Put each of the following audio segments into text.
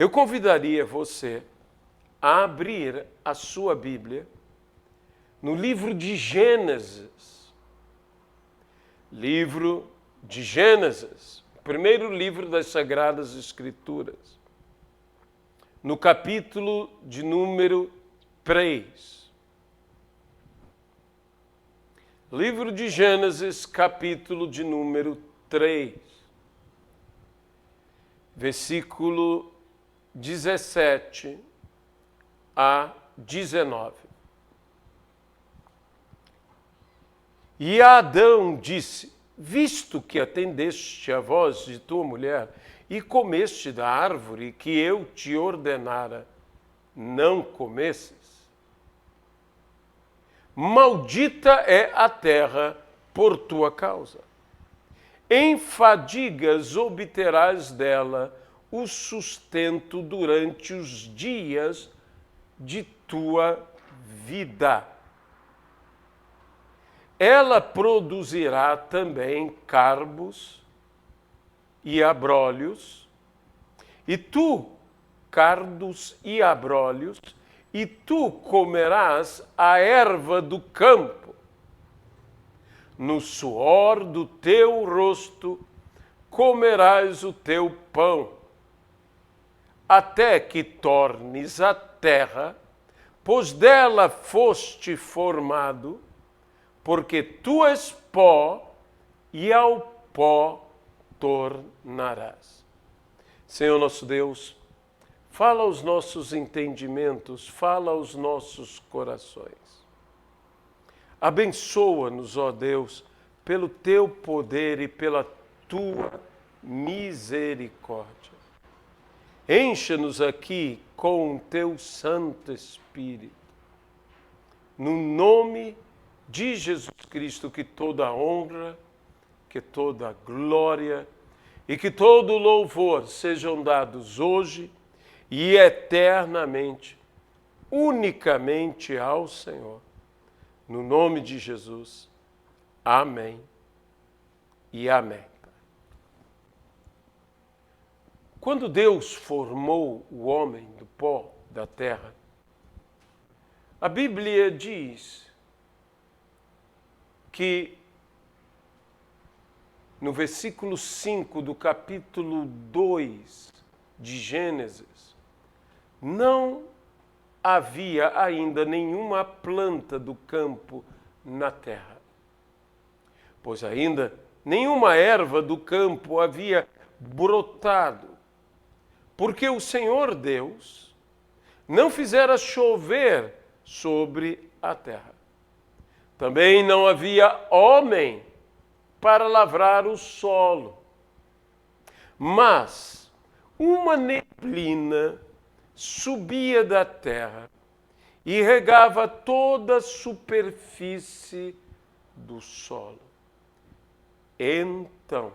Eu convidaria você a abrir a sua Bíblia no livro de Gênesis. Livro de Gênesis, o primeiro livro das Sagradas Escrituras, no capítulo de número 3. Livro de Gênesis, capítulo de número 3, versículo 17 a 19. E Adão disse: visto que atendeste à voz de tua mulher e comeste da árvore que eu te ordenara, não comesses, maldita é a terra por tua causa. Em fadigas obterás dela o sustento durante os dias de tua vida. Ela produzirá também carbos e abrolhos, e tu, cardos e abrolhos, e tu comerás a erva do campo. No suor do teu rosto comerás o teu pão, até que tornes a terra, pois dela foste formado, porque tu és pó, e ao pó tornarás. Senhor nosso Deus, fala aos nossos entendimentos, fala aos nossos corações. Abençoa-nos, ó Deus, pelo teu poder e pela tua misericórdia. Encha-nos aqui com o teu Santo Espírito. No nome de Jesus Cristo, que toda a honra, que toda a glória e que todo o louvor sejam dados hoje e eternamente, unicamente ao Senhor. No nome de Jesus. Amém e amém. Quando Deus formou o homem do pó da terra, a Bíblia diz que no versículo 5 do capítulo 2 de Gênesis, não havia ainda nenhuma planta do campo na terra, pois ainda nenhuma erva do campo havia brotado, porque o Senhor Deus não fizera chover sobre a terra. Também não havia homem para lavrar o solo. Mas uma neblina subia da terra e regava toda a superfície do solo. Então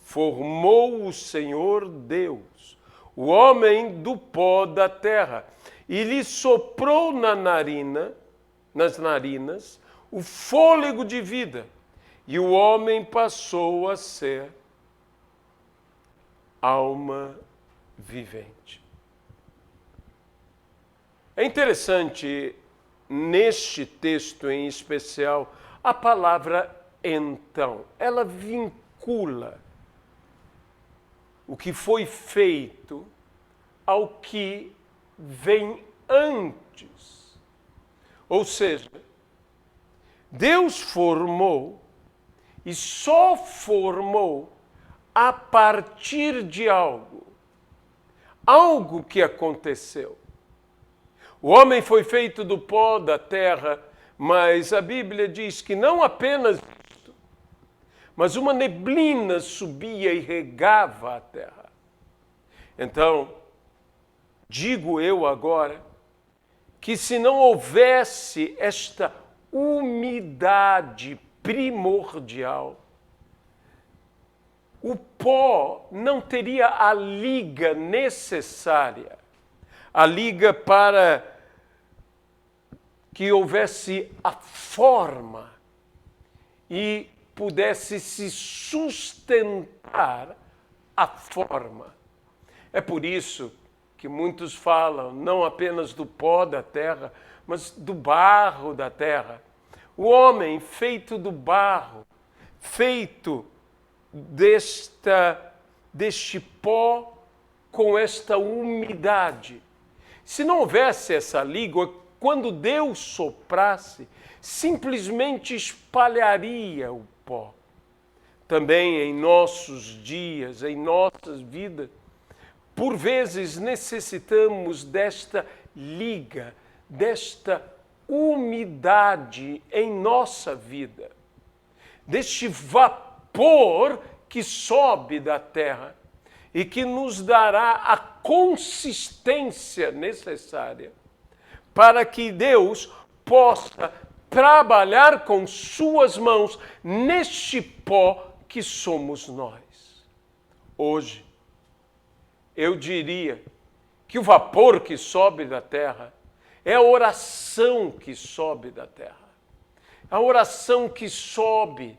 formou o Senhor Deus o homem do pó da terra e lhe soprou nas narinas o fôlego de vida, e o homem passou a ser alma vivente. É interessante, neste texto em especial, a palavra então. Ela vincula o que foi feito ao que vem antes. Ou seja, Deus formou e só formou a partir de algo que aconteceu. O homem foi feito do pó da terra, mas a Bíblia diz que não apenas isto, mas uma neblina subia e regava a terra. Então, digo eu agora, que se não houvesse esta umidade primordial, o pó não teria a liga necessária, a liga para que houvesse a forma e pudesse se sustentar a forma. É por isso que muitos falam não apenas do pó da terra, mas do barro da terra. O homem feito do barro, feito deste pó com esta umidade. Se não houvesse essa língua, quando Deus soprasse, simplesmente espalharia o pó. Também em nossos dias, em nossas vidas, por vezes necessitamos desta liga, desta umidade em nossa vida, deste vapor que sobe da terra e que nos dará a consistência necessária para que Deus possa trabalhar com suas mãos neste pó que somos nós. Hoje, eu diria que o vapor que sobe da terra é a oração que sobe da terra. A oração que sobe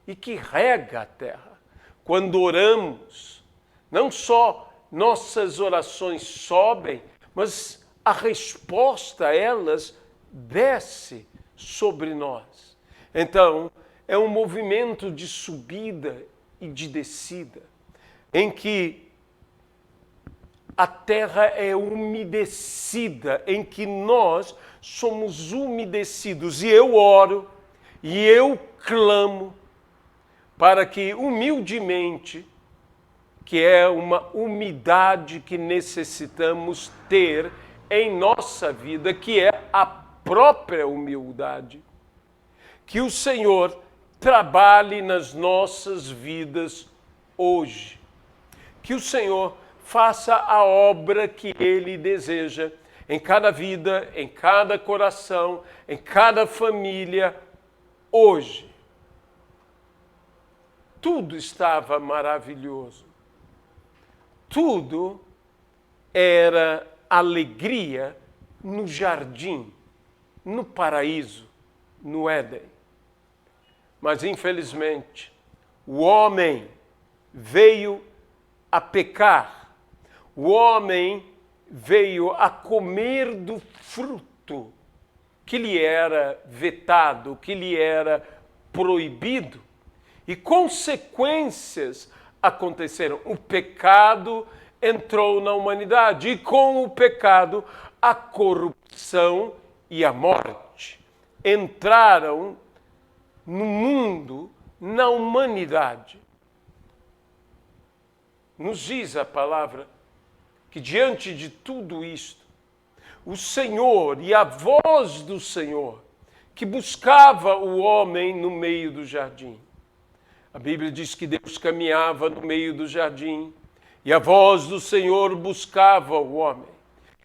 e que rega a terra. Quando oramos, não só nossas orações sobem, mas a resposta a elas desce sobre nós. Então, é um movimento de subida e de descida, em que a terra é umedecida, em que nós somos umedecidos. E eu oro, e eu clamo, para que humildemente, que é uma umidade que necessitamos ter em nossa vida, que é a própria humildade, que o Senhor trabalhe nas nossas vidas hoje. Que o Senhor faça a obra que Ele deseja em cada vida, em cada coração, em cada família, hoje. Tudo estava maravilhoso. Tudo era alegria no jardim, no paraíso, no Éden. Mas, infelizmente, o homem veio a pecar. O homem veio a comer do fruto que lhe era vetado, que lhe era proibido. E consequências aconteceram. O pecado entrou na humanidade e com o pecado a corrupção e a morte entraram no mundo, na humanidade. Nos diz a palavra que diante de tudo isto, o Senhor e a voz do Senhor que buscava o homem no meio do jardim. A Bíblia diz que Deus caminhava no meio do jardim e a voz do Senhor buscava o homem.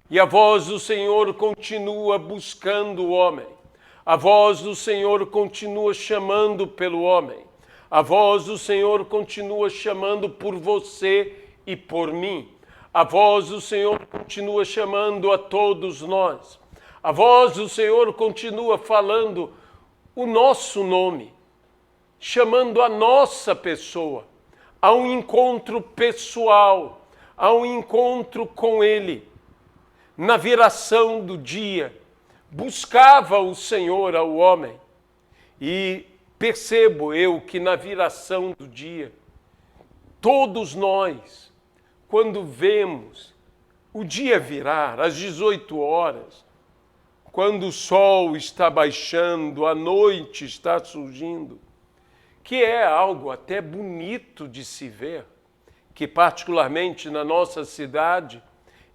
E a voz do Senhor continua buscando o homem. A voz do Senhor continua chamando pelo homem. A voz do Senhor continua chamando por você e por mim. A voz do Senhor continua chamando a todos nós. A voz do Senhor continua falando o nosso nome, chamando a nossa pessoa a um encontro pessoal, a um encontro com Ele. Na viração do dia, buscava o Senhor ao homem. E percebo eu que na viração do dia, todos nós, quando vemos o dia virar, às 18 horas, quando o sol está baixando, a noite está surgindo, que é algo até bonito de se ver, que particularmente na nossa cidade,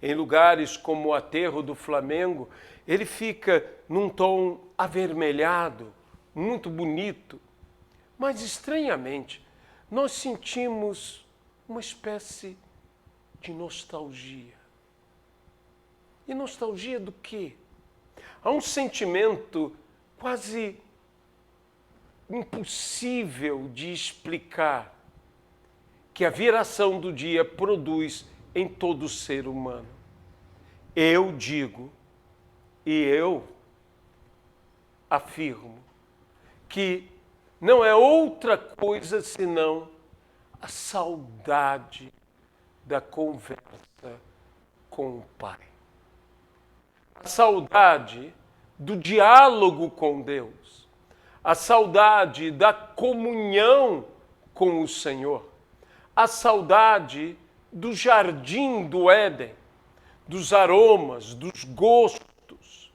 em lugares como o Aterro do Flamengo, ele fica num tom avermelhado, muito bonito. Mas, estranhamente, nós sentimos uma espécie de nostalgia. E nostalgia do quê? Há um sentimento quase impossível de explicar que a viração do dia produz em todo ser humano. Eu digo e eu afirmo que não é outra coisa senão a saudade da conversa com o Pai. A saudade do diálogo com Deus. A saudade da comunhão com o Senhor. A saudade do jardim do Éden, dos aromas, dos gostos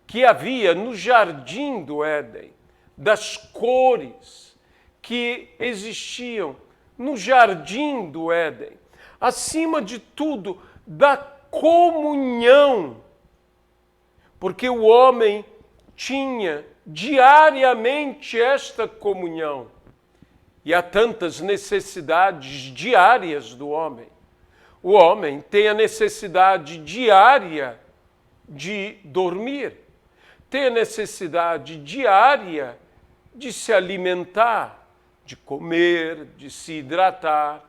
que havia no jardim do Éden, das cores que existiam no jardim do Éden, acima de tudo, da comunhão, porque o homem tinha diariamente esta comunhão. E há tantas necessidades diárias do homem. O homem tem a necessidade diária de dormir, tem a necessidade diária de se alimentar, de comer, de se hidratar.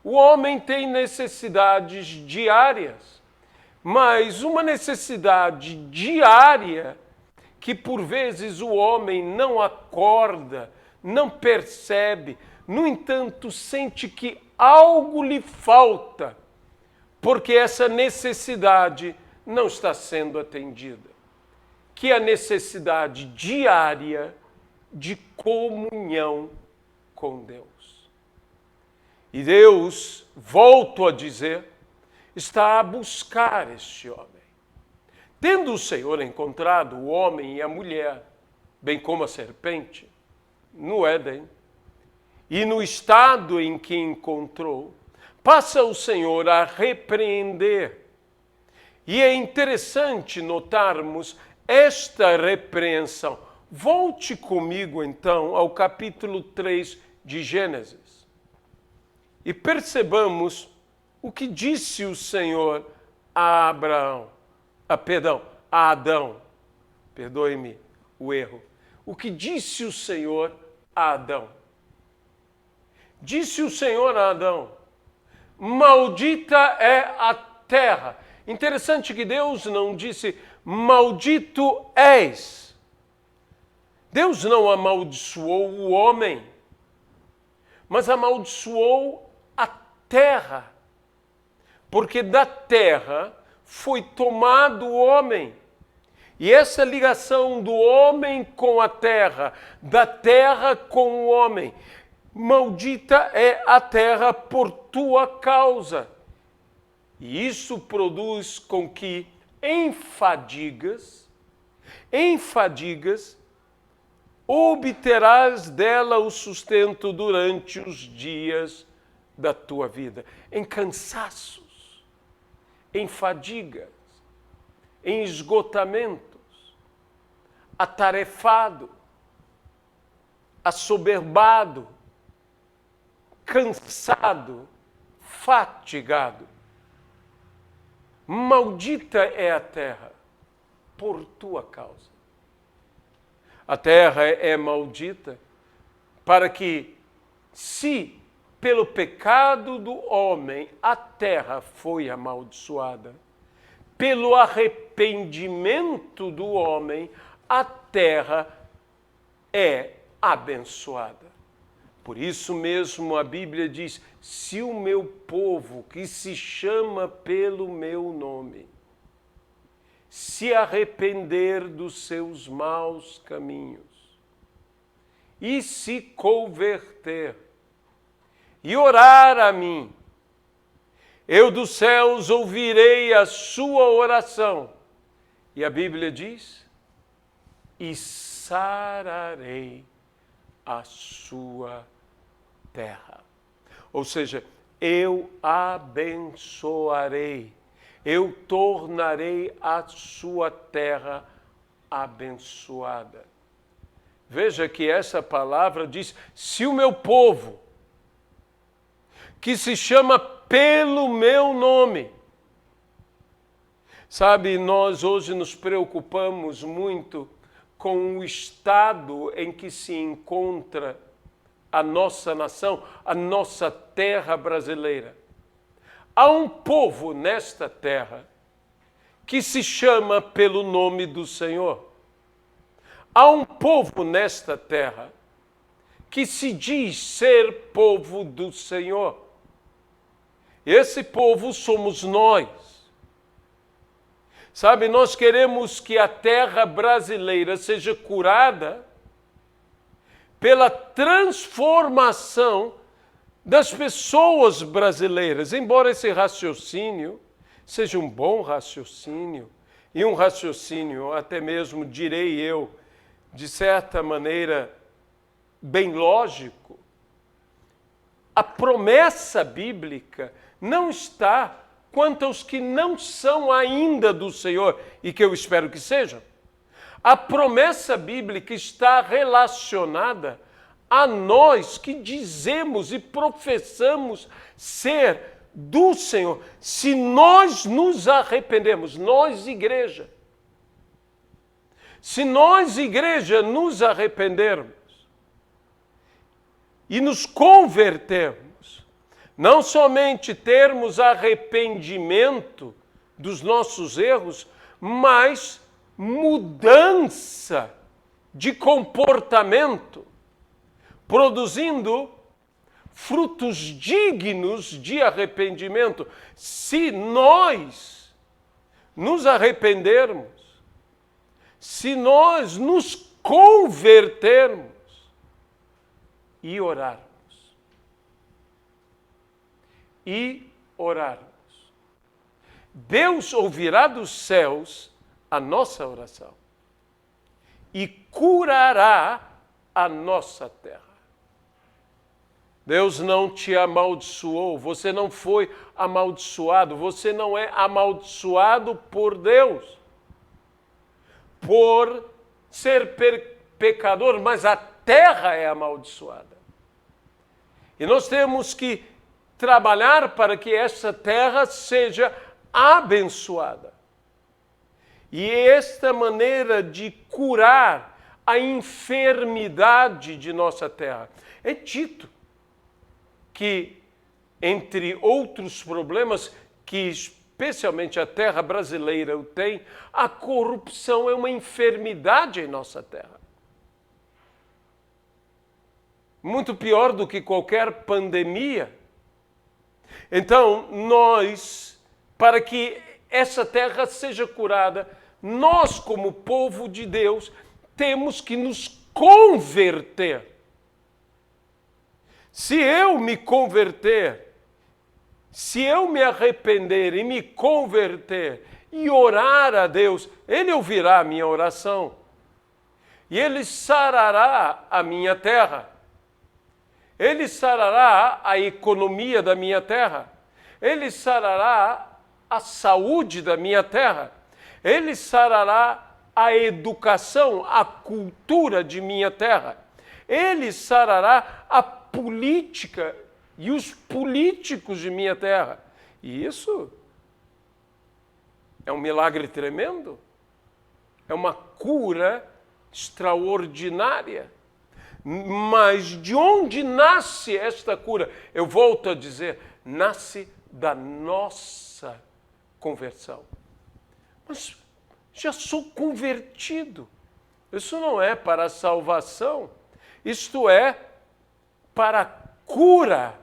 O homem tem necessidades diárias, mas uma necessidade diária que por vezes o homem não acorda, não percebe, no entanto sente que algo lhe falta, porque essa necessidade não está sendo atendida, que é a necessidade diária de comunhão com Deus. E Deus, volto a dizer, está a buscar este homem. Tendo o Senhor encontrado o homem e a mulher, bem como a serpente, no Éden, e no estado em que encontrou, passa o Senhor a repreender. E é interessante notarmos esta repreensão. Volte comigo, então, ao capítulo 3 de Gênesis. E percebamos o que disse o Senhor a Adão. Perdoe-me o erro. O que disse o Senhor a Adão? Disse o Senhor a Adão: maldita é a terra. Interessante que Deus não disse, maldito és. Deus não amaldiçoou o homem, mas amaldiçoou a terra. Porque da terra foi tomado o homem. E essa ligação do homem com a terra, da terra com o homem, maldita é a terra por tua causa. E isso produz com que em fadigas, obterás dela o sustento durante os dias da tua vida. Em cansaços, em fadigas, em esgotamentos, atarefado, assoberbado, cansado, fatigado. Maldita é a terra por tua causa. A terra é maldita para que, se pelo pecado do homem a terra foi amaldiçoada, pelo arrependimento do homem a terra é abençoada. Por isso mesmo a Bíblia diz, se o meu povo, que se chama pelo meu nome, se arrepender dos seus maus caminhos e se converter e orar a mim, eu dos céus ouvirei a sua oração. E a Bíblia diz, e sararei a sua terra. Ou seja, eu abençoarei, eu tornarei a sua terra abençoada. Veja que essa palavra diz, se o meu povo, que se chama pelo meu nome. Sabe, nós hoje nos preocupamos muito com o estado em que se encontra a nossa nação, a nossa terra brasileira. Há um povo nesta terra que se chama pelo nome do Senhor. Há um povo nesta terra que se diz ser povo do Senhor. Esse povo somos nós. Sabe, nós queremos que a terra brasileira seja curada pela transformação das pessoas brasileiras, embora esse raciocínio seja um bom raciocínio, e um raciocínio, até mesmo, direi eu, de certa maneira, bem lógico, a promessa bíblica não está quanto aos que não são ainda do Senhor, e que eu espero que sejam. A promessa bíblica está relacionada a nós que dizemos e professamos ser do Senhor. Se nós nos arrependemos, nós, igreja, se nós, igreja, nos arrependermos e nos convertermos, não somente termos arrependimento dos nossos erros, mas mudança de comportamento, produzindo frutos dignos de arrependimento. Se nós nos arrependermos, se nós nos convertermos e orarmos, Deus ouvirá dos céus a nossa oração e curará a nossa terra. Deus não te amaldiçoou, você não foi amaldiçoado, você não é amaldiçoado por Deus, por ser pecador, mas a terra é amaldiçoada. E nós temos que trabalhar para que essa terra seja abençoada. E esta maneira de curar a enfermidade de nossa terra. É dito que, entre outros problemas que especialmente a terra brasileira o tem, a corrupção é uma enfermidade em nossa terra. Muito pior do que qualquer pandemia. Então, nós, para que essa terra seja curada, nós, como povo de Deus, temos que nos converter. Se eu me converter, se eu me arrepender e me converter e orar a Deus, Ele ouvirá a minha oração e Ele sarará a minha terra. Ele sarará a economia da minha terra. Ele sarará a saúde da minha terra. Ele sarará a educação, a cultura de minha terra. Ele sarará a política e os políticos de minha terra. E isso é um milagre tremendo. É uma cura extraordinária. Mas de onde nasce esta cura? Eu volto a dizer, nasce da nossa conversão. Mas já sou convertido. Isso não é para a salvação. Isto é para a cura,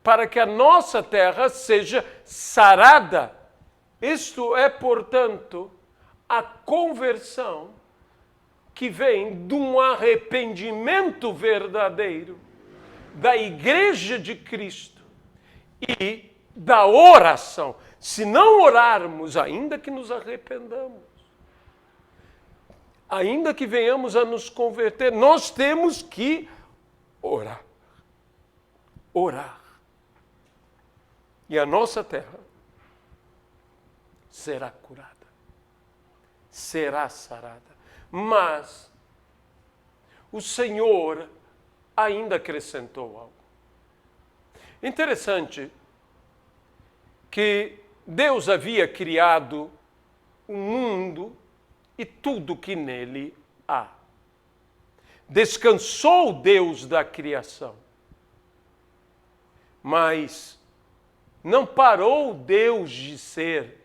para que a nossa terra seja sarada. Isto é, portanto, a conversão que vem de um arrependimento verdadeiro da Igreja de Cristo e da oração. Se não orarmos, ainda que nos arrependamos, ainda que venhamos a nos converter, nós temos que orar. Orar. E a nossa terra será curada, será sarada. Mas o Senhor ainda acrescentou algo. Interessante que Deus havia criado o mundo e tudo que nele há. Descansou Deus da criação. Mas não parou Deus de ser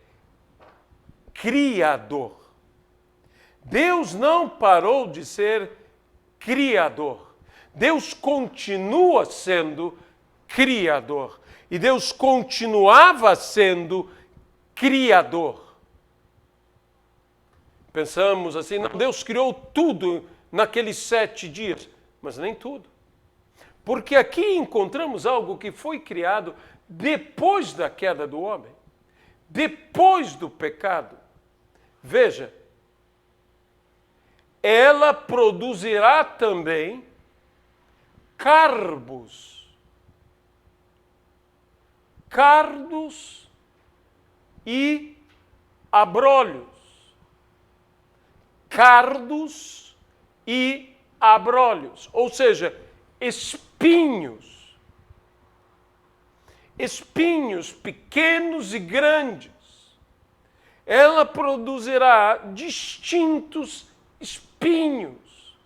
criador. Deus não parou de ser criador. Deus continua sendo criador. E Deus continuava sendo criador. Pensamos assim, não, Deus criou tudo naqueles 7 dias, mas nem tudo. Porque aqui encontramos algo que foi criado depois da queda do homem, depois do pecado. Veja, ela produzirá também cardos e abrolhos. Cardos e abrolhos, ou seja, espinhos. Espinhos pequenos e grandes. Ela produzirá distintos espinhos.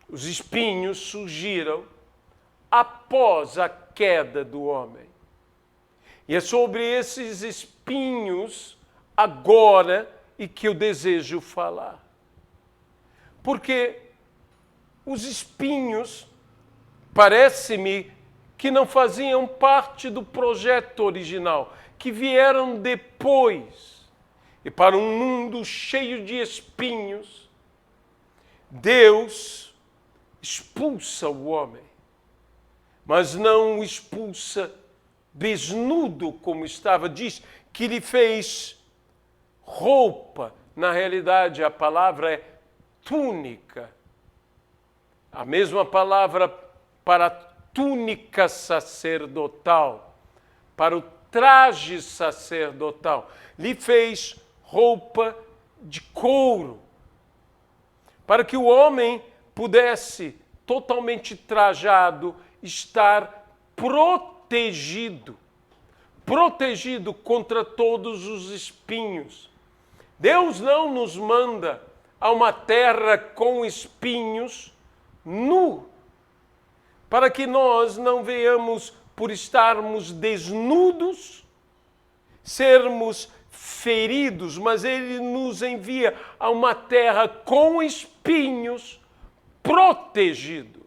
Os espinhos surgiram após a queda do homem. E é sobre esses espinhos agora e que eu desejo falar. Porque os espinhos, parece-me que não faziam parte do projeto original, que vieram depois. E para um mundo cheio de espinhos, Deus expulsa o homem, mas não o expulsa desnudo como estava. Diz que lhe fez roupa. Na realidade, a palavra é túnica. A mesma palavra para túnica sacerdotal, para o traje sacerdotal. Lhe fez roupa de couro, para que o homem pudesse, totalmente trajado, estar protegido contra todos os espinhos. Deus não nos manda a uma terra com espinhos nu, para que nós não venhamos, por estarmos desnudos, sermos feridos, mas Ele nos envia a uma terra com espinhos, protegidos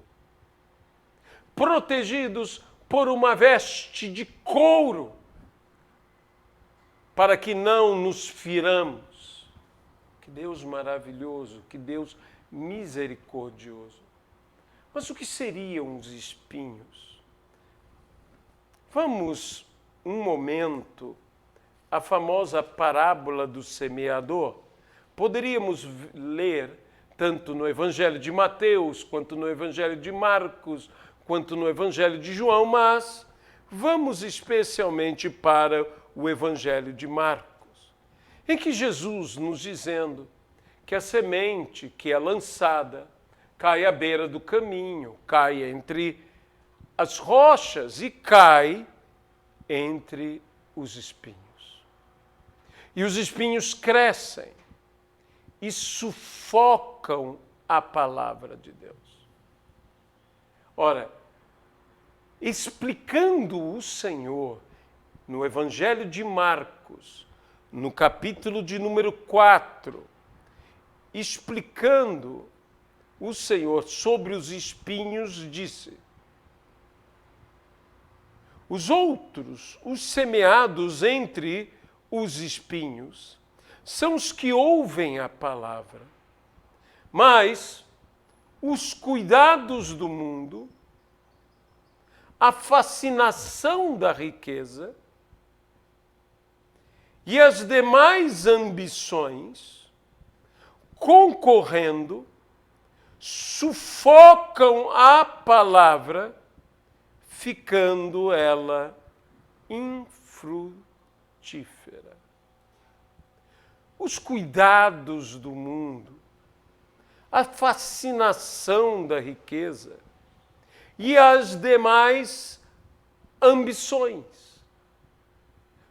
por uma veste de couro, para que não nos firamos. Que Deus maravilhoso, que Deus misericordioso. Mas o que seriam os espinhos? Vamos, um momento, à famosa parábola do semeador. Poderíamos ler tanto no Evangelho de Mateus, quanto no Evangelho de Marcos, quanto no Evangelho de João, mas vamos especialmente para o Evangelho de Marcos, em que Jesus nos dizendo que a semente que é lançada cai à beira do caminho, cai entre as rochas e cai entre os espinhos. E os espinhos crescem e sufocam a palavra de Deus. Ora, explicando o Senhor no Evangelho de Marcos, no capítulo de número 4, explicando o Senhor sobre os espinhos, disse: os outros, os semeados entre os espinhos, são os que ouvem a palavra, mas os cuidados do mundo, a fascinação da riqueza e as demais ambições, concorrendo, sufocam a palavra, ficando ela infrutífera. Os cuidados do mundo, a fascinação da riqueza e as demais ambições.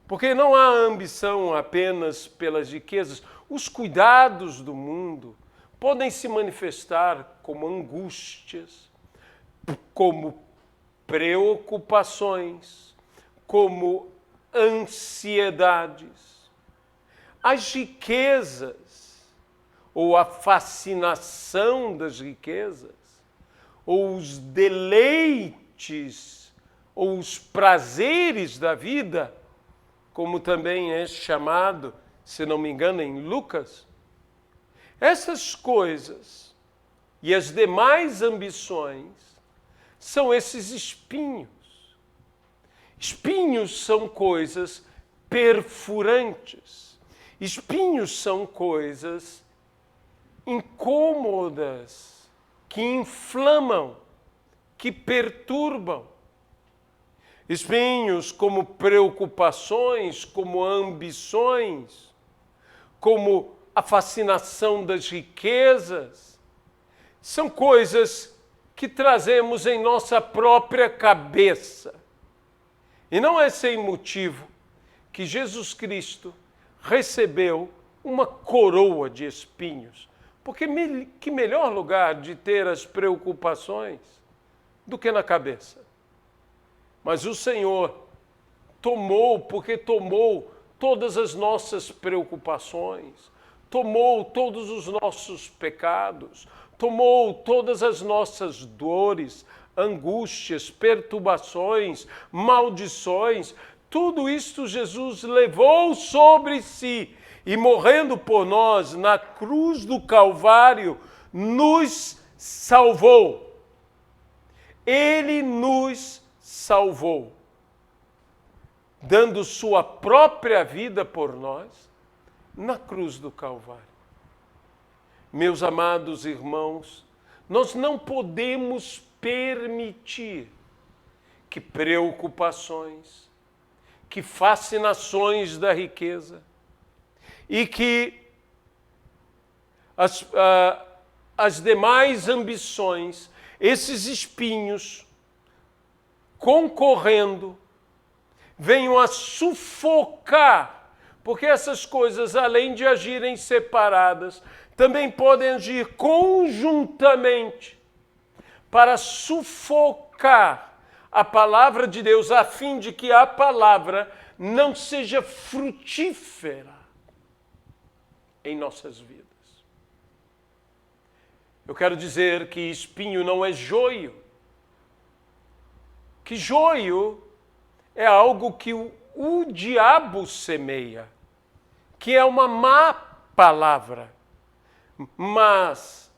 Porque não há ambição apenas pelas riquezas. Os cuidados do mundo podem se manifestar como angústias, como preocupações, como ansiedades. As riquezas, ou a fascinação das riquezas, ou os deleites ou os prazeres da vida, como também é chamado, se não me engano, em Lucas, essas coisas e as demais ambições são esses espinhos. Espinhos são coisas perfurantes. Espinhos são coisas incômodas, que inflamam, que perturbam. Espinhos como preocupações, como ambições, como a fascinação das riquezas, são coisas que trazemos em nossa própria cabeça. E não é sem motivo que Jesus Cristo recebeu uma coroa de espinhos. Porque que melhor lugar de ter as preocupações do que na cabeça? Mas o Senhor porque tomou todas as nossas preocupações, tomou todos os nossos pecados, tomou todas as nossas dores, angústias, perturbações, maldições, tudo isto Jesus levou sobre si e morrendo por nós na cruz do Calvário, nos salvou. Ele nos salvou, dando sua própria vida por nós na cruz do Calvário. Meus amados irmãos, nós não podemos permitir que preocupações, que fascinações da riqueza e que as demais ambições, esses espinhos, concorrendo, venham a sufocar, porque essas coisas, além de agirem separadas, também podem agir conjuntamente para sufocar a palavra de Deus, a fim de que a palavra não seja frutífera em nossas vidas. Eu quero dizer que espinho não é joio, que joio é algo que o diabo semeia, que é uma má palavra. Mas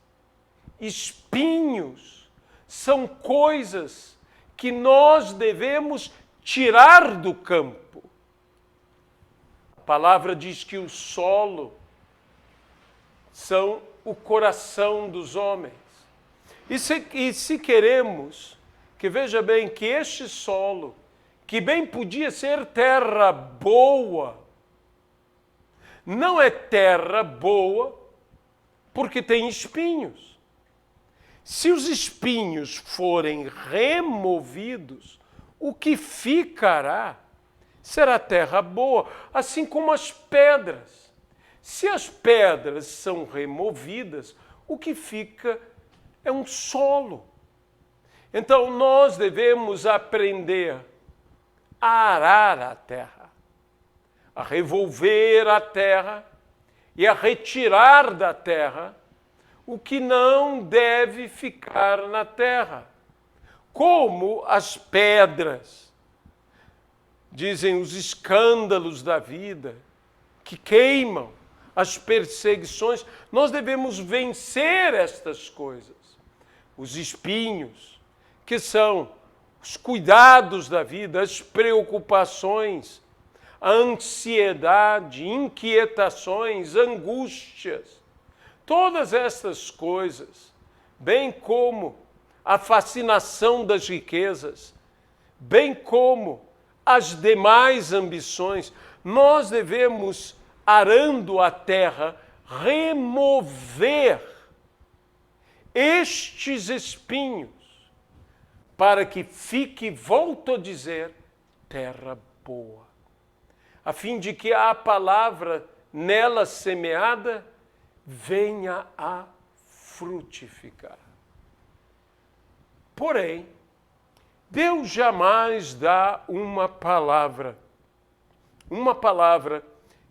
espinhos são coisas que nós devemos tirar do campo. A palavra diz que o solo são o coração dos homens. E se queremos que veja bem que este solo, que bem podia ser terra boa, não é terra boa porque tem espinhos. Se os espinhos forem removidos, o que ficará será terra boa, assim como as pedras. Se as pedras são removidas, o que fica é um solo. Então nós devemos aprender a arar a terra, a revolver a terra e a retirar da terra o que não deve ficar na terra, como as pedras, dizem os escândalos da vida, que queimam, as perseguições. Nós devemos vencer estas coisas, os espinhos, que são os cuidados da vida, as preocupações, a ansiedade, inquietações, angústias, todas essas coisas, bem como a fascinação das riquezas, bem como as demais ambições, nós devemos, arando a terra, remover estes espinhos, para que fique, volto a dizer, terra boa, a fim de que a palavra nela semeada venha a frutificar. Porém, Deus jamais dá uma palavra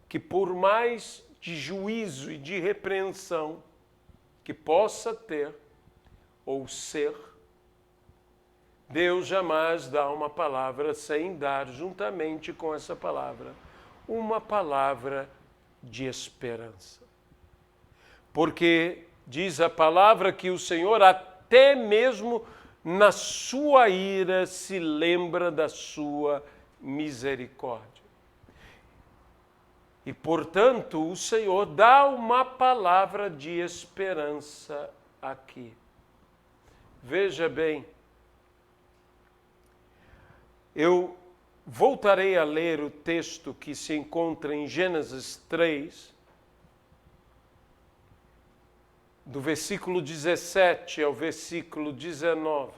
que por mais de juízo e de repreensão que possa ter ou ser, Deus jamais dá uma palavra sem dar, juntamente com essa palavra, uma palavra de esperança. Porque diz a palavra que o Senhor, até mesmo na sua ira, se lembra da sua misericórdia. E, portanto, o Senhor dá uma palavra de esperança aqui. Veja bem, eu voltarei a ler o texto que se encontra em Gênesis 3, do versículo 17 ao versículo 19.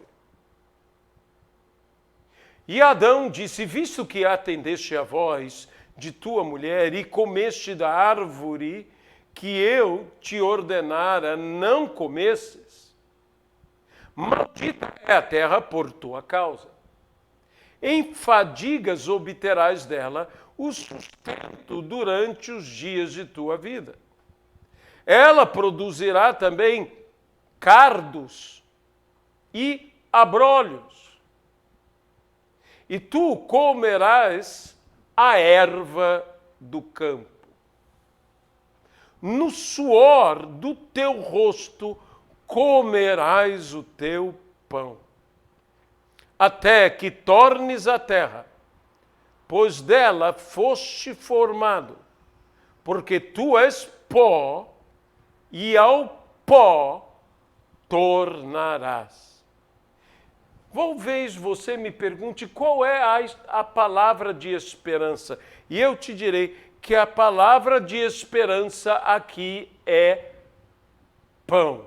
E Adão disse: visto que atendeste a voz de tua mulher e comeste da árvore que eu te ordenara não comesses, maldita é a terra por tua causa. Em fadigas obterás dela o sustento durante os dias de tua vida. Ela produzirá também cardos e abrolhos. E tu comerás a erva do campo. No suor do teu rosto comerás o teu pão, até que tornes a terra, pois dela foste formado, porque tu és pó, e ao pó tornarás. Talvez você me pergunte qual é a palavra de esperança, e eu te direi que a palavra de esperança aqui é pão.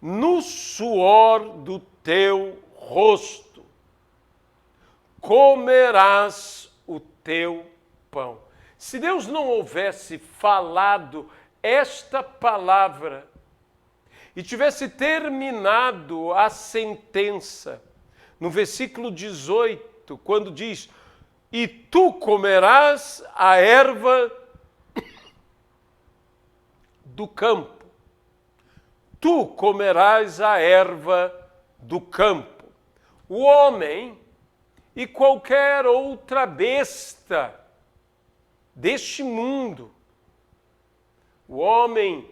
No suor do teu rosto comerás o teu pão. Se Deus não houvesse falado esta palavra e tivesse terminado a sentença no versículo 18, quando diz: e tu comerás a erva do campo. Tu comerás a erva do campo. O homem e qualquer outra besta deste mundo, o homem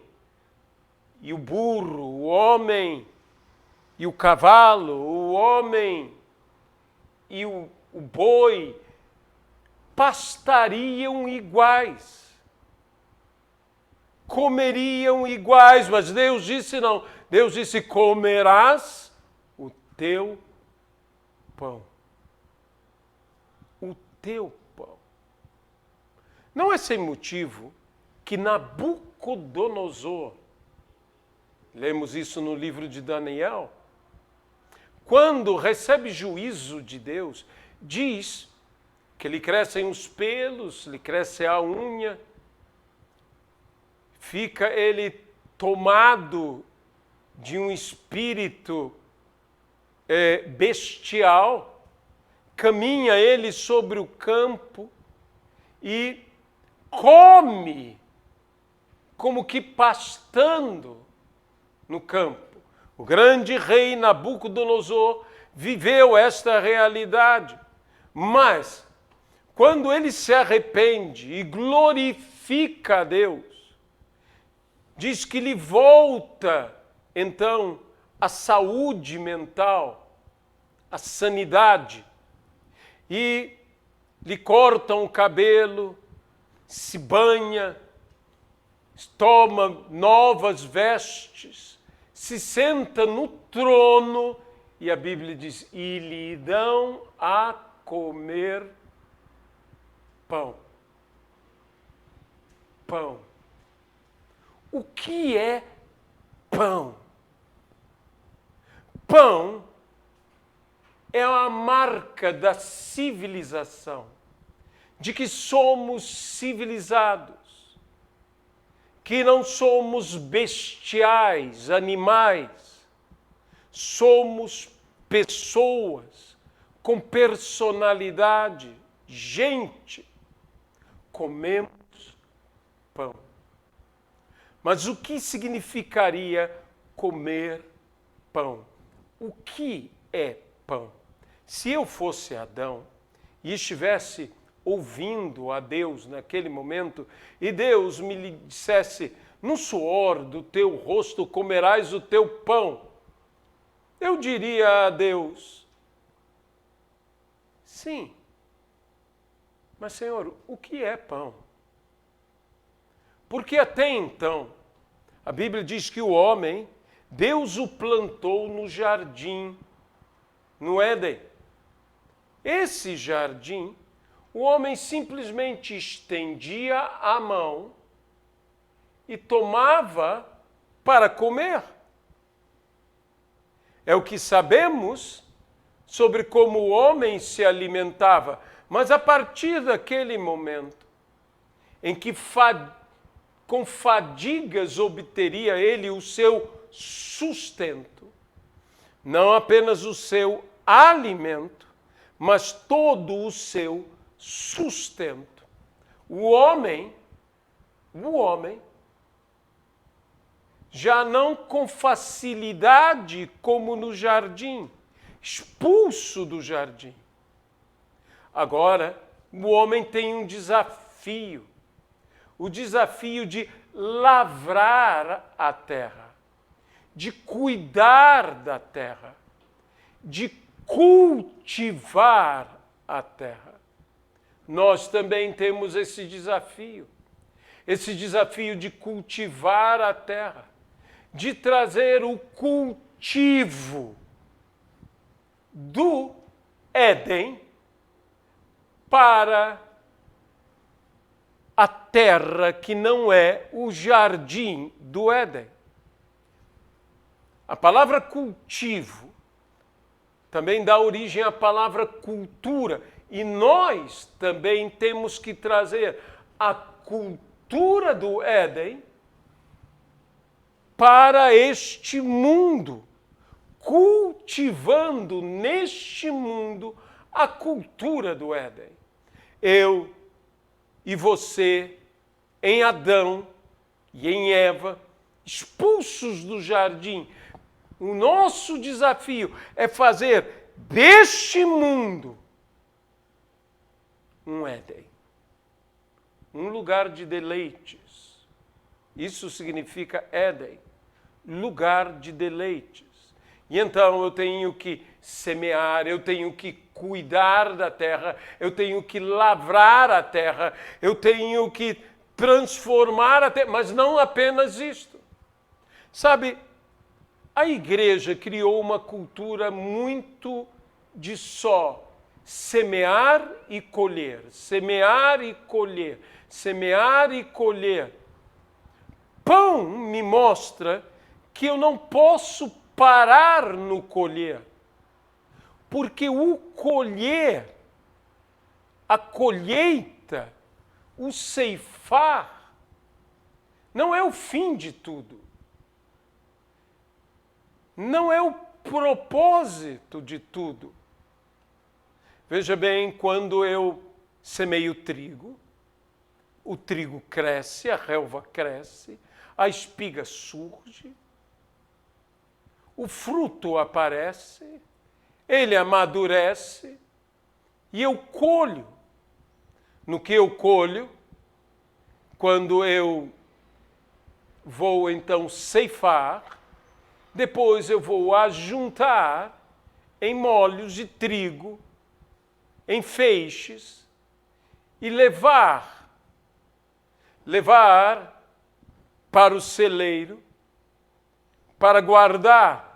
e o burro, o homem e o cavalo, o homem e o boi, pastariam iguais, comeriam iguais, mas Deus disse não. Deus disse: comerás o teu pão. O teu pão. Não é sem motivo que Nabucodonosor, lemos isso no livro de Daniel, quando recebe juízo de Deus, diz que lhe crescem os pelos, lhe cresce a unha, fica ele tomado de um espírito bestial, caminha ele sobre o campo e come como que pastando no campo. O grande rei Nabucodonosor viveu esta realidade, mas quando ele se arrepende e glorifica a Deus, diz que lhe volta então a saúde mental, a sanidade, e lhe cortam o cabelo, se banha, toma novas vestes, se senta no trono, e a Bíblia diz: e lhe dão a comer pão. Pão. O que é pão? Pão é a marca da civilização, de que somos civilizados, que não somos bestiais, animais, somos pessoas com personalidade, gente, comemos pão. Mas o que significaria comer pão? O que é pão? Se eu fosse Adão e estivesse ouvindo a Deus naquele momento, e Deus me dissesse, no suor do teu rosto comerás o teu pão, eu diria a Deus, sim, mas Senhor, o que é pão? Porque até então, a Bíblia diz que o homem, Deus o plantou no jardim, no Éden. Esse jardim, o homem simplesmente estendia a mão e tomava para comer. É o que sabemos sobre como o homem se alimentava. Mas a partir daquele momento em que com fadigas obteria ele o seu sustento, não apenas o seu alimento, mas todo o seu sustento. O homem, já não com facilidade como no jardim, expulso do jardim. Agora, o homem tem um desafio, o desafio de lavrar a terra, de cuidar da terra, de cultivar a terra. Nós também temos esse desafio de cultivar a terra, de trazer o cultivo do Éden para a terra que não é o jardim do Éden. A palavra cultivo também dá origem à palavra cultura, e nós também temos que trazer a cultura do Éden para este mundo, cultivando neste mundo a cultura do Éden. Eu e você, em Adão e em Eva, expulsos do jardim, o nosso desafio é fazer deste mundo um Éden, um lugar de deleites. Isso significa Éden, lugar de deleites. E então eu tenho que semear, eu tenho que cuidar da terra, eu tenho que lavrar a terra, eu tenho que transformar a terra, mas não apenas isto. Sabe, a igreja criou uma cultura muito de só semear e colher, semear e colher, semear e colher. Pão me mostra que eu não posso parar no colher, porque o colher, a colheita, o ceifar, não é o fim de tudo. Não é o propósito de tudo. Veja bem, quando eu semeio trigo, o trigo cresce, a relva cresce, a espiga surge, o fruto aparece, ele amadurece e eu colho. No que eu colho, quando eu vou então ceifar, depois eu vou ajuntar em molhos de trigo, em feixes, e levar para o celeiro, para guardar.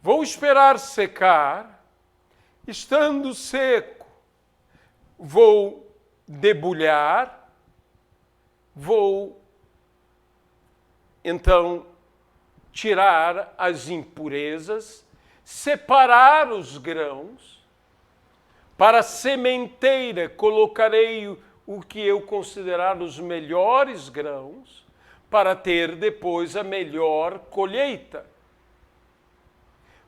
Vou esperar secar, estando seco, vou debulhar, vou então tirar as impurezas, separar os grãos. Para a sementeira colocarei o que eu considerar os melhores grãos, para ter depois a melhor colheita.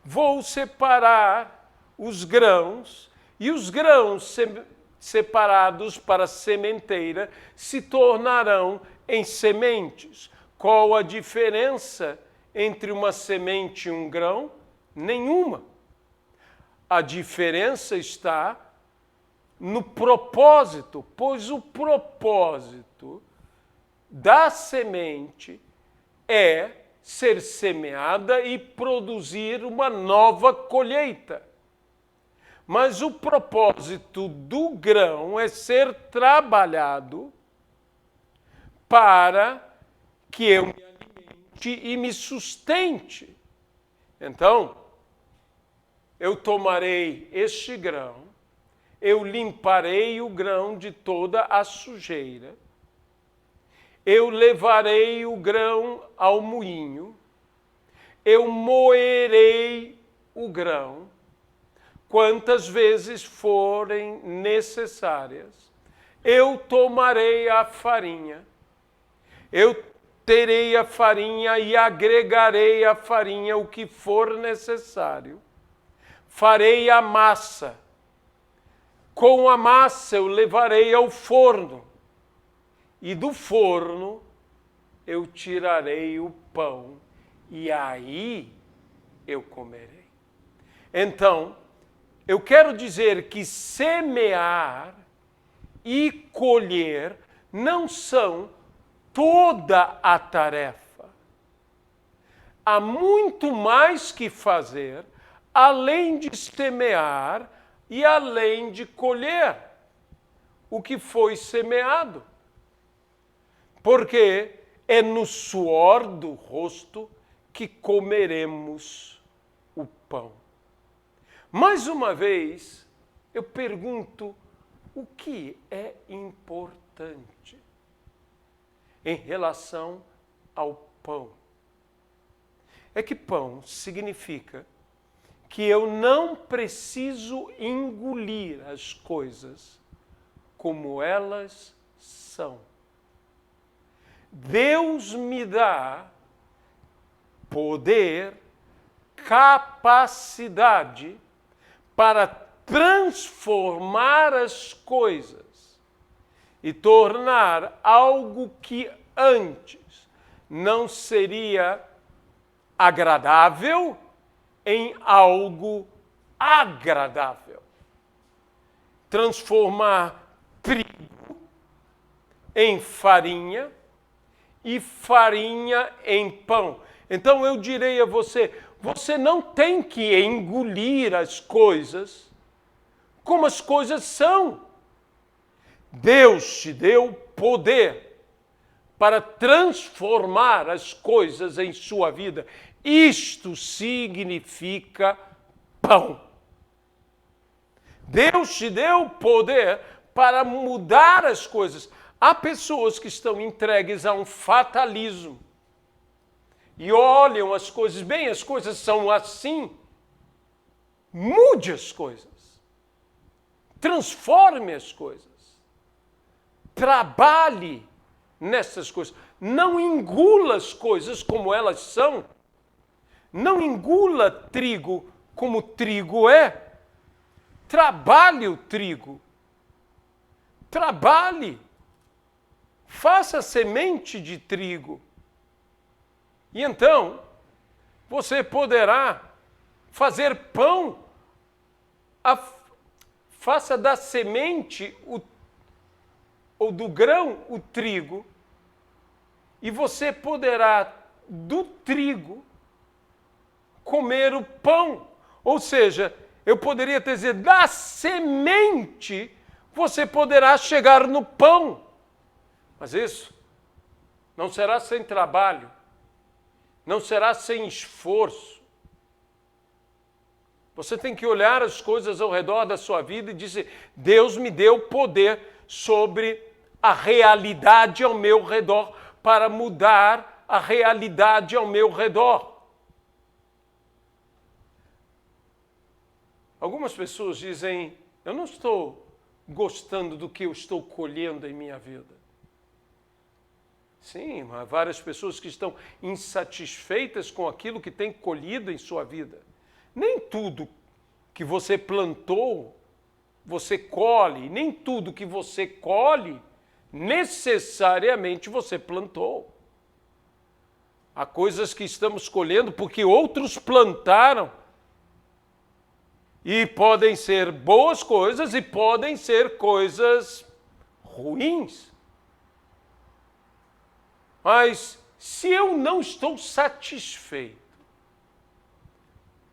Vou separar os grãos, e os grãos separados para a sementeira se tornarão em sementes. Qual a diferença entre uma semente e um grão? Nenhuma. A diferença está no propósito, pois o propósito da semente é ser semeada e produzir uma nova colheita. Mas o propósito do grão é ser trabalhado para que eu me alimente e me sustente. Então, eu tomarei este grão, eu limparei o grão de toda a sujeira, eu levarei o grão ao moinho, eu moerei o grão, quantas vezes forem necessárias, eu tomarei a farinha, eu terei a farinha e agregarei à farinha o que for necessário, farei a massa, com a massa eu levarei ao forno, e do forno eu tirarei o pão, e aí eu comerei. Então, eu quero dizer que semear e colher não são toda a tarefa. Há muito mais que fazer, além de semear e além de colher o que foi semeado. Porque é no suor do rosto que comeremos o pão. Mais uma vez, eu pergunto, o que é importante em relação ao pão? É que pão significa que eu não preciso engolir as coisas como elas são. Deus me dá poder, capacidade para transformar as coisas e tornar algo que antes não seria agradável em algo agradável. Transformar trigo em farinha e farinha em pão. Então eu direi a você, você não tem que engolir as coisas como as coisas são. Deus te deu poder para transformar as coisas em sua vida. Isto significa pão. Deus te deu poder para mudar as coisas. Há pessoas que estão entregues a um fatalismo e olham as coisas, bem, as coisas são assim. Mude as coisas. Transforme as coisas. Trabalhe nessas coisas. Não engula as coisas como elas são. Não engula trigo como trigo é. Trabalhe o trigo. Trabalhe. Faça semente de trigo. E então, você poderá fazer pão. Faça da semente ou do grão o trigo. E você poderá, do trigo, comer o pão. Ou seja, eu poderia dizer, da semente, você poderá chegar no pão. Mas isso não será sem trabalho, não será sem esforço. Você tem que olhar as coisas ao redor da sua vida e dizer, Deus me deu poder sobre a realidade ao meu redor para mudar a realidade ao meu redor. Algumas pessoas dizem, eu não estou gostando do que eu estou colhendo em minha vida. Sim, há várias pessoas que estão insatisfeitas com aquilo que tem colhido em sua vida. Nem tudo que você plantou, você colhe. Nem tudo que você colhe, necessariamente você plantou. Há coisas que estamos colhendo porque outros plantaram E podem ser boas coisas e podem ser coisas ruins. Mas se eu não estou satisfeito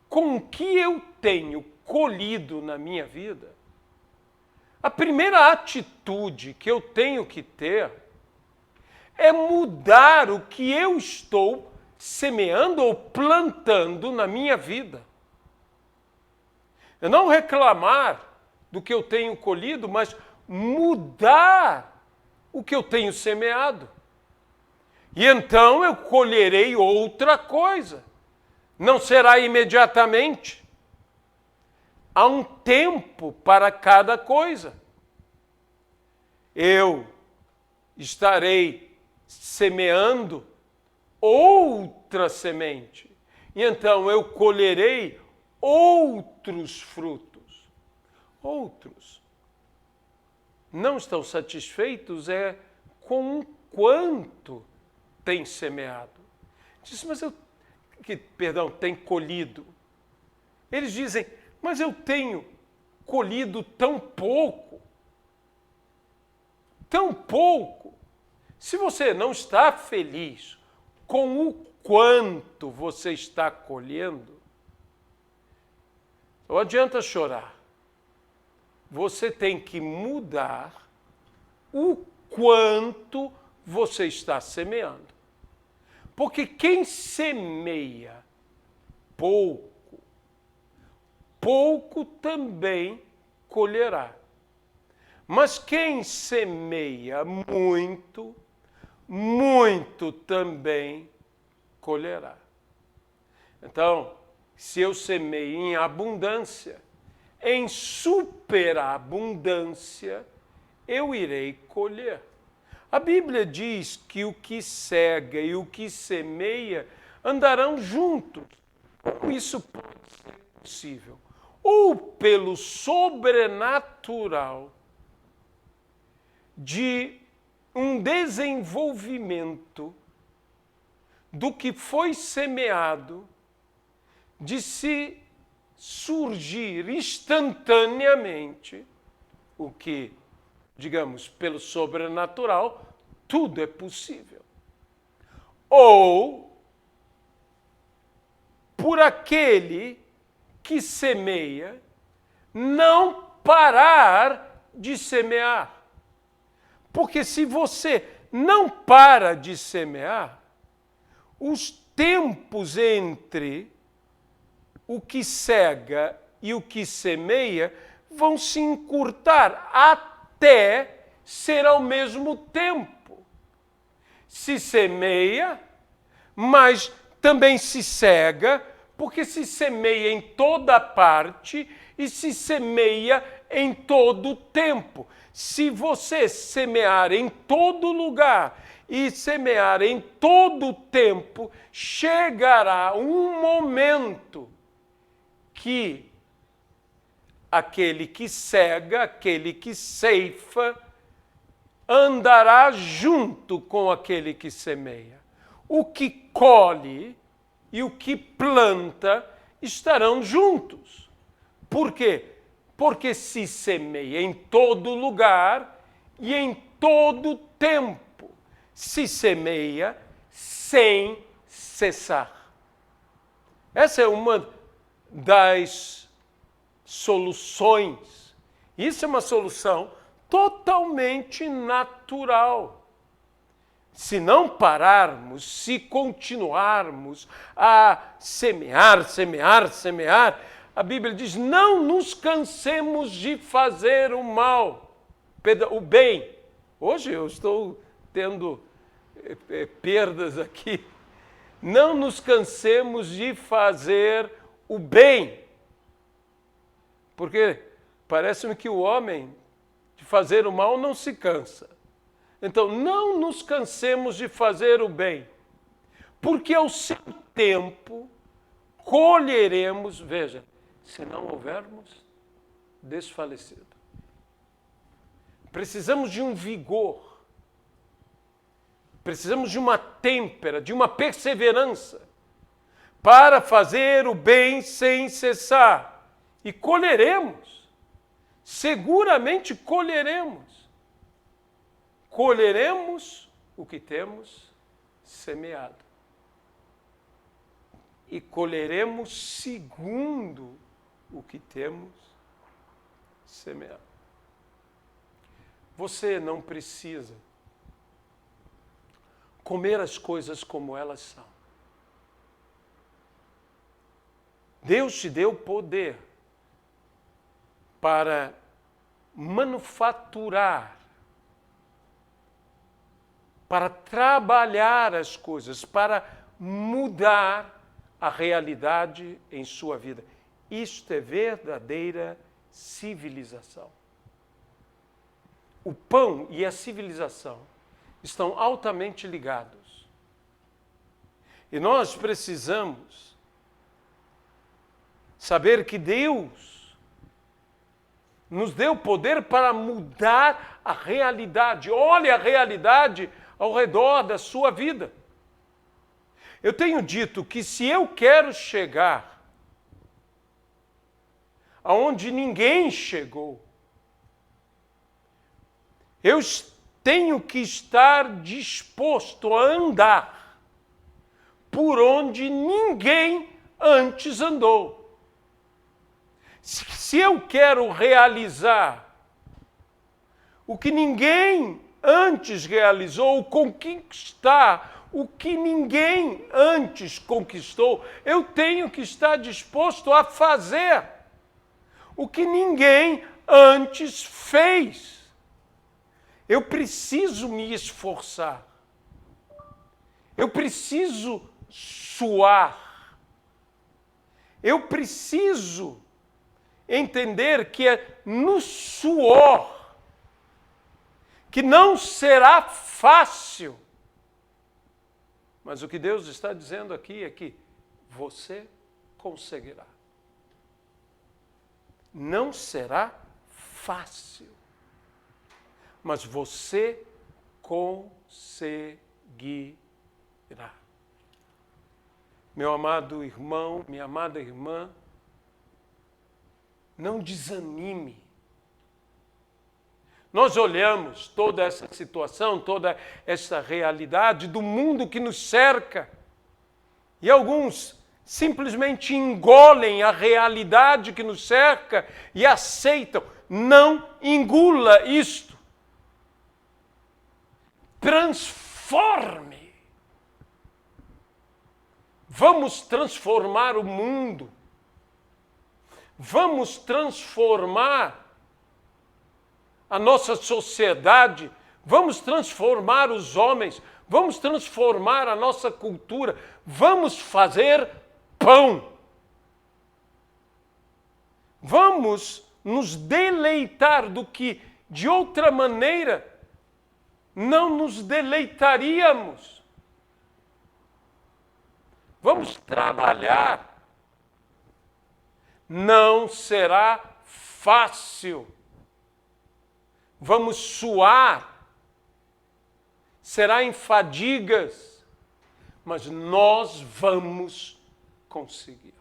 com o que eu tenho colhido na minha vida, a primeira atitude que eu tenho que ter é mudar o que eu estou semeando ou plantando na minha vida. Eu não reclamar do que eu tenho colhido, mas mudar o que eu tenho semeado. E então eu colherei outra coisa. Não será imediatamente. Há um tempo para cada coisa. Eu estarei semeando outra semente. E então eu colherei outros frutos. Outros não estão satisfeitos com o quanto tem semeado. Diz, mas tem colhido. Eles dizem, mas eu tenho colhido tão pouco. Tão pouco. Se você não está feliz com o quanto você está colhendo, não adianta chorar. Você tem que mudar o quanto você está semeando. Porque quem semeia pouco, pouco também colherá. Mas quem semeia muito, muito também colherá. Então, se eu semeio em abundância, em superabundância, eu irei colher. A Bíblia diz que o que cega e o que semeia andarão juntos. Como isso pode ser possível? Ou pelo sobrenatural de um desenvolvimento do que foi semeado, de se surgir instantaneamente, o que, digamos, pelo sobrenatural, tudo é possível. Ou por aquele que semeia não parar de semear. Porque se você não para de semear, os tempos entre o que cega e o que semeia vão se encurtar até ser ao mesmo tempo. Se semeia, mas também se cega, porque se semeia em toda parte e se semeia em todo tempo. Se você semear em todo lugar e semear em todo tempo, chegará um momento que aquele que cega, aquele que ceifa, andará junto com aquele que semeia. O que colhe e o que planta estarão juntos. Por quê? Porque se semeia em todo lugar e em todo tempo. Se semeia sem cessar. Essa é uma das soluções. Isso é uma solução totalmente natural. Se não pararmos, se continuarmos a semear, a Bíblia diz, não nos cansemos de fazer o mal, o bem. Hoje eu estou tendo perdas aqui. Não nos cansemos de fazer o bem. Porque parece-me que o homem de fazer o mal não se cansa. Então, não nos cansemos de fazer o bem, porque ao seu tempo colheremos, veja, se não houvermos desfalecido. Precisamos de um vigor, precisamos de uma têmpera, de uma perseverança, para fazer o bem sem cessar. E colheremos. Seguramente colheremos. Colheremos o que temos semeado. E colheremos segundo o que temos semeado. Você não precisa comer as coisas como elas são. Deus te deu poder para manufaturar, para trabalhar as coisas, para mudar a realidade em sua vida. Isto é verdadeira civilização. O pão e a civilização estão altamente ligados. E nós precisamos saber que Deus nos deu poder para mudar a realidade. Olhe a realidade ao redor da sua vida. Eu tenho dito que se eu quero chegar aonde ninguém chegou, eu tenho que estar disposto a andar por onde ninguém antes andou. Se eu quero realizar o que ninguém antes realizou, conquistar o que ninguém antes conquistou, eu tenho que estar disposto a fazer o que ninguém antes fez. Eu preciso me esforçar. Eu preciso suar. Eu preciso entender que é no suor que não será fácil. Mas o que Deus está dizendo aqui é que você conseguirá. Não será fácil, mas você conseguirá. Meu amado irmão, minha amada irmã, não desanime. Nós olhamos toda essa situação, toda essa realidade do mundo que nos cerca, e alguns simplesmente engolem a realidade que nos cerca e aceitam. Não engula isto. Transforme. Vamos transformar o mundo. Vamos transformar a nossa sociedade. Vamos transformar os homens. Vamos transformar a nossa cultura. Vamos fazer pão. Vamos nos deleitar do que, de outra maneira, não nos deleitaríamos. Vamos trabalhar. Não será fácil. Vamos suar. Será em fadigas, mas nós vamos conseguir.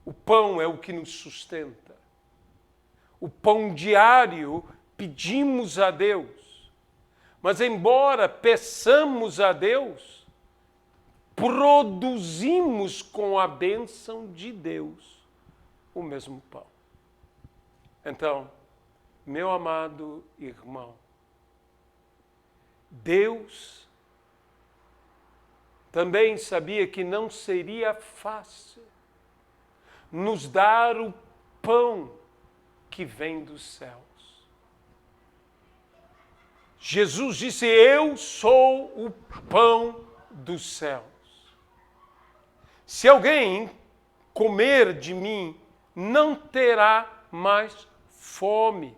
O pão é o que nos sustenta. O pão diário pedimos a Deus. Mas embora peçamos a Deus, produzimos com a bênção de Deus o mesmo pão. Então, meu amado irmão, Deus também sabia que não seria fácil nos dar o pão que vem dos céus. Jesus disse: eu sou o pão dos céus. Se alguém comer de mim, não terá mais fome.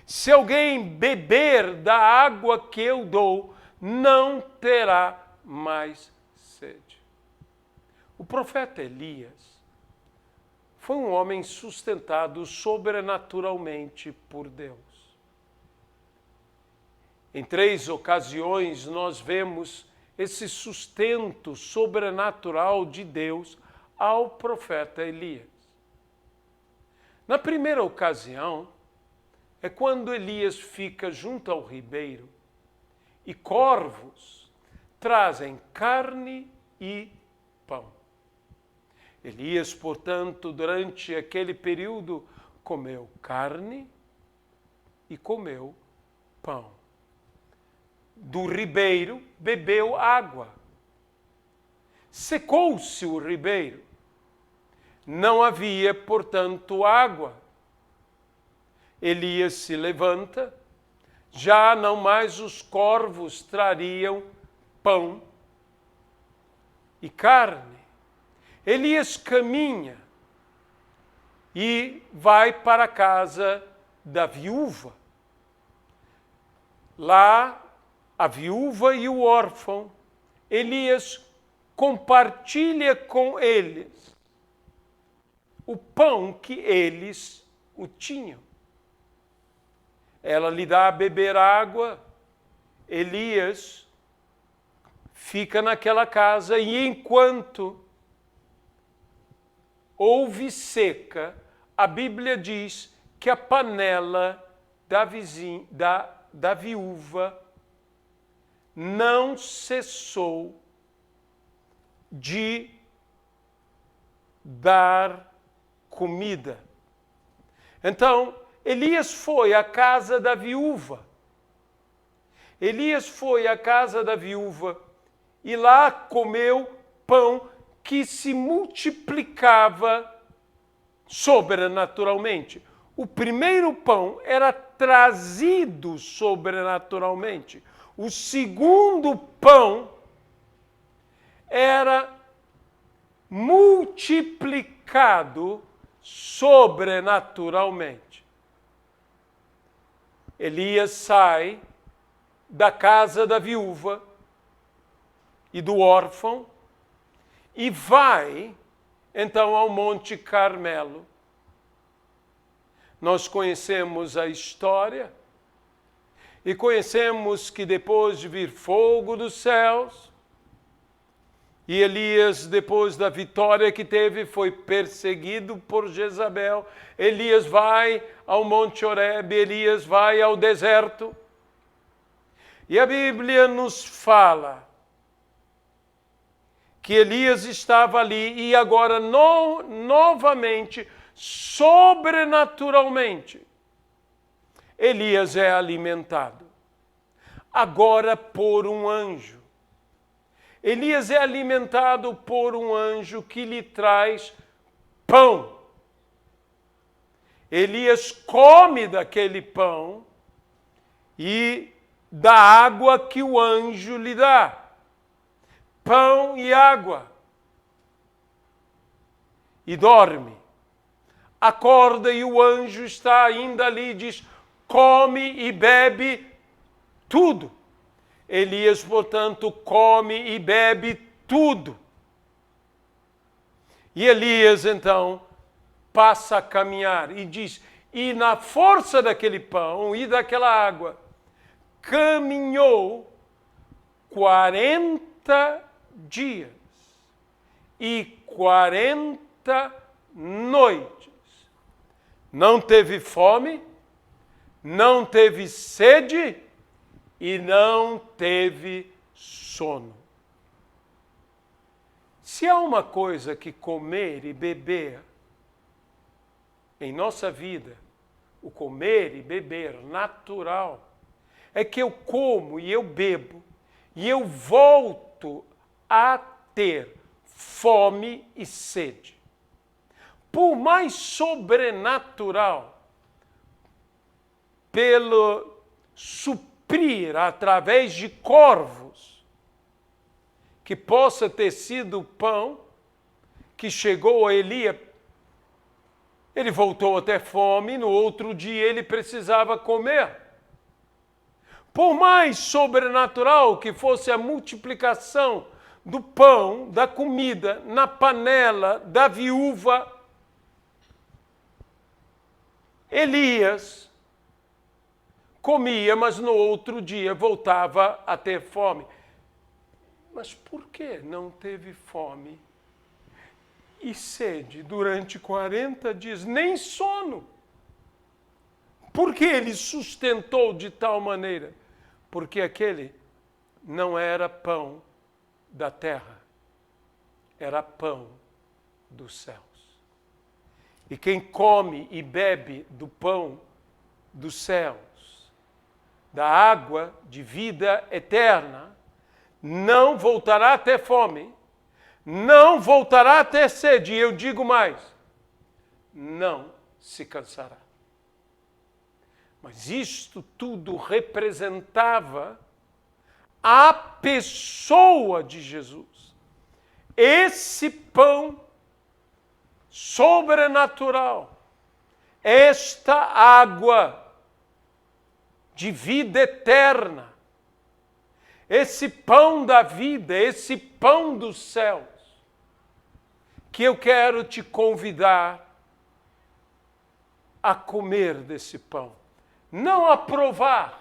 Se alguém beber da água que eu dou, não terá mais sede. O profeta Elias foi um homem sustentado sobrenaturalmente por Deus. Em 3 ocasiões nós vemos esse sustento sobrenatural de Deus ao profeta Elias. Na primeira ocasião, é quando Elias fica junto ao ribeiro e corvos trazem carne e pão. Elias, portanto, durante aquele período, comeu carne e comeu pão. Do ribeiro bebeu água. Secou-se o ribeiro. Não havia, portanto, água. Elias se levanta, já não mais os corvos trariam pão e carne. Elias caminha e vai para a casa da viúva. Lá, a viúva e o órfão, Elias compartilha com eles o pão que eles o tinham. Ela lhe dá a beber água, Elias fica naquela casa e enquanto houve seca, a Bíblia diz que a panela da viúva não cessou de dar comida. Então, Elias foi à casa da viúva. Elias foi à casa da viúva e lá comeu pão que se multiplicava sobrenaturalmente. O primeiro pão era trazido sobrenaturalmente. O segundo pão era multiplicado sobrenaturalmente. Elias sai da casa da viúva e do órfão e vai, então, ao Monte Carmelo. Nós conhecemos a história e conhecemos que depois de vir fogo dos céus, e Elias, depois da vitória que teve, foi perseguido por Jezabel. Elias vai ao Monte Horebe, Elias vai ao deserto. E a Bíblia nos fala que Elias estava ali e agora novamente, sobrenaturalmente, Elias é alimentado. Agora por um anjo. Elias é alimentado por um anjo que lhe traz pão. Elias come daquele pão e da água que o anjo lhe dá. Pão e água. E dorme. Acorda e o anjo está ainda ali e diz: come e bebe tudo. Elias, portanto, come e bebe tudo. E Elias, então, passa a caminhar e diz, e na força daquele pão e daquela água, caminhou 40 dias e 40 noites. Não teve fome, não teve sede e não teve sono. Se há uma coisa que comer e beber em nossa vida, o comer e beber natural, é que eu como e eu bebo e eu volto a ter fome e sede. Por mais sobrenatural, pelo suprir através de corvos, que possa ter sido o pão que chegou a Elias, ele voltou a ter fome, no outro dia ele precisava comer. Por mais sobrenatural que fosse a multiplicação do pão, da comida, na panela da viúva, Elias comia, mas no outro dia voltava a ter fome. Mas por que não teve fome e sede durante 40 dias, nem sono. Por que ele sustentou de tal maneira? Porque aquele não era pão da terra, era pão dos céus. E quem come e bebe do pão dos céus, da água de vida eterna, não voltará a ter fome, não voltará a ter sede. E eu digo mais, não se cansará. Mas isto tudo representava a pessoa de Jesus. Esse pão sobrenatural, esta água de vida eterna, esse pão da vida, esse pão dos céus, que eu quero te convidar a comer desse pão, não a provar.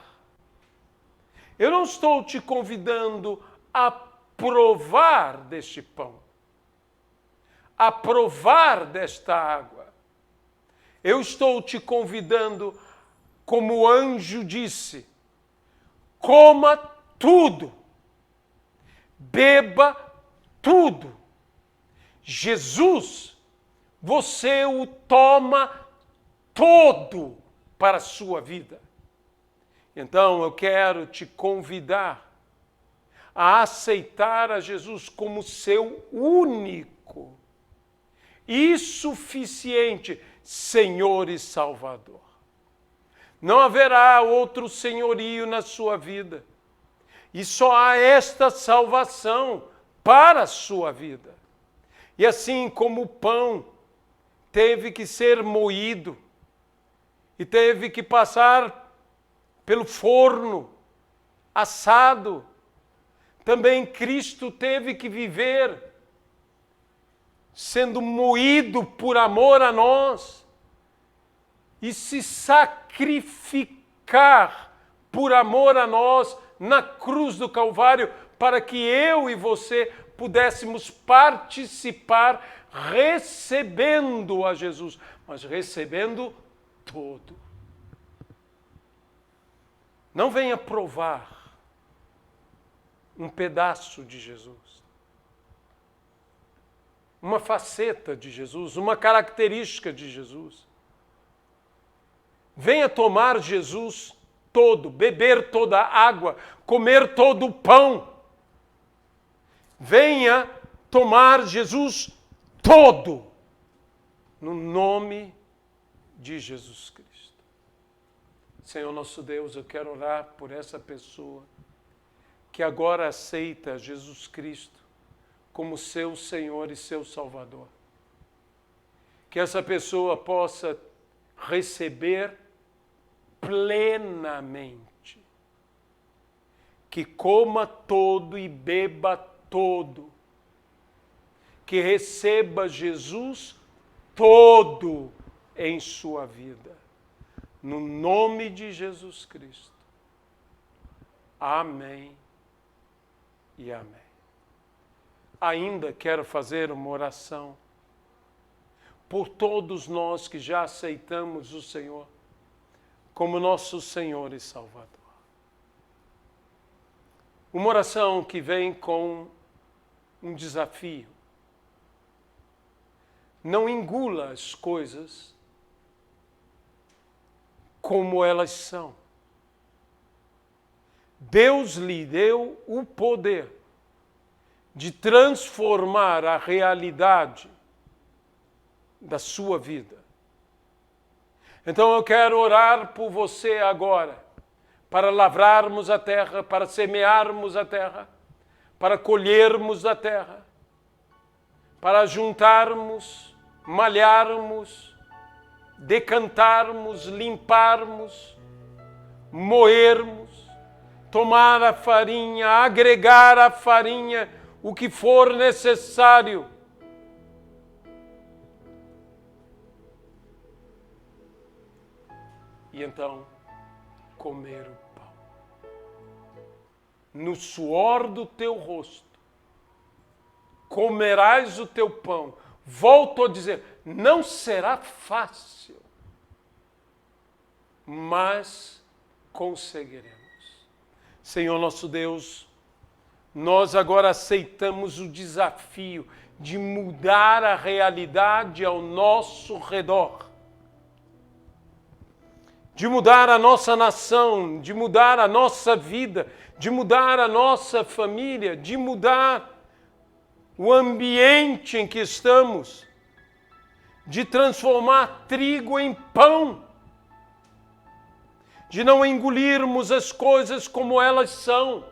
Eu não estou te convidando a provar deste pão, a provar desta água. Eu estou te convidando, como o anjo disse, coma tudo, beba tudo. Jesus, você o toma todo para a sua vida. Então eu quero te convidar a aceitar a Jesus como seu único e suficiente Senhor e Salvador. Não haverá outro senhorio na sua vida. E só há esta salvação para a sua vida. E assim como o pão teve que ser moído e teve que passar pelo forno, assado, também Cristo teve que viver sendo moído por amor a nós e se sacrificar por amor a nós na cruz do Calvário, para que eu e você pudéssemos participar recebendo a Jesus, mas recebendo todo. Não venha provar um pedaço de Jesus, uma faceta de Jesus, uma característica de Jesus. Venha tomar Jesus todo, beber toda a água, comer todo o pão. Venha tomar Jesus todo, no nome de Jesus Cristo. Senhor nosso Deus, eu quero orar por essa pessoa que agora aceita Jesus Cristo como seu Senhor e seu Salvador. Que essa pessoa possa receber plenamente, que coma todo e beba todo, que receba Jesus todo em sua vida, no nome de Jesus Cristo. Amém e amém. Ainda quero fazer uma oração por todos nós que já aceitamos o Senhor como nosso Senhor e Salvador. Uma oração que vem com um desafio. Não engula as coisas como elas são. Deus lhe deu o poder de transformar a realidade da sua vida. Então eu quero orar por você agora, para lavrarmos a terra, para semearmos a terra, para colhermos a terra, para juntarmos, malharmos, decantarmos, limparmos, moermos, tomar a farinha, agregar a farinha, o que for necessário. E então, comer o pão. No suor do teu rosto, comerás o teu pão, Volto a dizer, não será fácil, mas conseguiremos. Senhor nosso Deus, nós agora aceitamos o desafio de mudar a realidade ao nosso redor, de mudar a nossa nação, de mudar a nossa vida, de mudar a nossa família, de mudar o ambiente em que estamos, de transformar trigo em pão, de não engolirmos as coisas como elas são,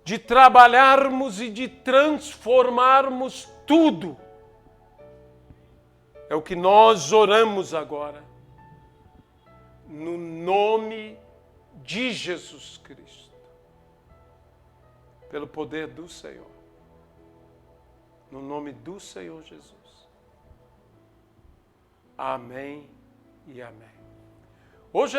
de trabalharmos e de transformarmos tudo. É o que nós oramos agora, no nome de Jesus Cristo, pelo poder do Senhor, no nome do Senhor Jesus. Amém e amém. Hoje